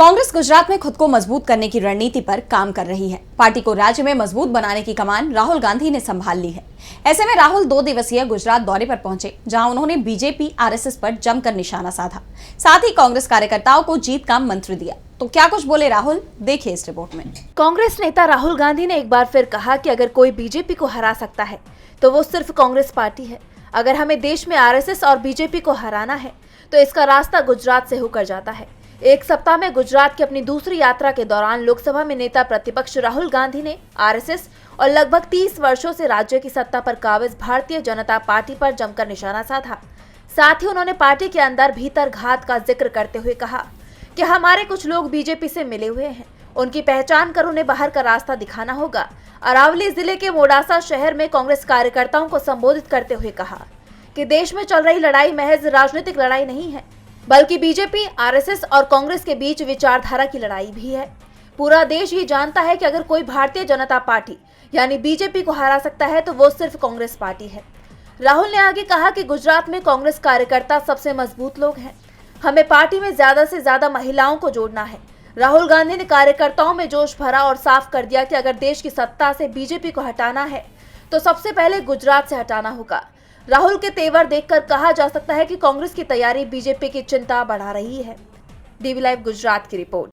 कांग्रेस गुजरात में खुद को मजबूत करने की रणनीति पर काम कर रही है। पार्टी को राज्य में मजबूत बनाने की कमान राहुल गांधी ने संभाल ली है। ऐसे में राहुल 2 दिवसीय गुजरात दौरे पर पहुंचे, जहां उन्होंने बीजेपी आरएसएस पर जमकर निशाना साधा। साथ ही कांग्रेस कार्यकर्ताओं को जीत का मंत्र दिया। तो क्या कुछ बोले राहुल, देखिए इस रिपोर्ट में। कांग्रेस नेता राहुल गांधी ने एक बार फिर कहा कि अगर कोई बीजेपी को हरा सकता है तो वो सिर्फ कांग्रेस पार्टी है। अगर हमें देश में आरएसएस और बीजेपी को हराना है तो इसका रास्ता गुजरात से होकर जाता है। एक सप्ताह में गुजरात की अपनी दूसरी यात्रा के दौरान लोकसभा में नेता प्रतिपक्ष राहुल गांधी ने आरएसएस और लगभग 30 वर्षों से राज्य की सत्ता पर काबिज भारतीय जनता पार्टी पर जमकर निशाना साधा। साथ ही उन्होंने पार्टी के अंदर भीतर घात का जिक्र करते हुए कहा कि हमारे कुछ लोग बीजेपी से मिले हुए हैं, उनकी पहचान कर उन्हें बाहर का रास्ता दिखाना होगा। अरावली जिले के मोडासा शहर में कांग्रेस कार्यकर्ताओं को संबोधित करते हुए कहा कि देश में चल रही लड़ाई महज राजनीतिक लड़ाई नहीं है, बल्कि बीजेपी, आरएसएस और कांग्रेस के बीच विचारधारा की लड़ाई भी है। पूरा देश ये जानता है कि अगर कोई भारतीय जनता पार्टी यानी बीजेपी को हरा सकता है तो वो सिर्फ कांग्रेस पार्टी है। राहुल ने आगे कहा कि गुजरात में कांग्रेस कार्यकर्ता सबसे मजबूत लोग हैं। हमें पार्टी में ज्यादा से ज्यादा महिलाओं को जोड़ना है। राहुल गांधी ने कार्यकर्ताओं में जोश भरा और साफ कर दिया कि अगर देश की सत्ता से बीजेपी को हटाना है तो सबसे पहले गुजरात से हटाना होगा। राहुल के तेवर देखकर कहा जा सकता है कि कांग्रेस की तैयारी बीजेपी की चिंता बढ़ा रही है। डीवी लाइव गुजरात की रिपोर्ट।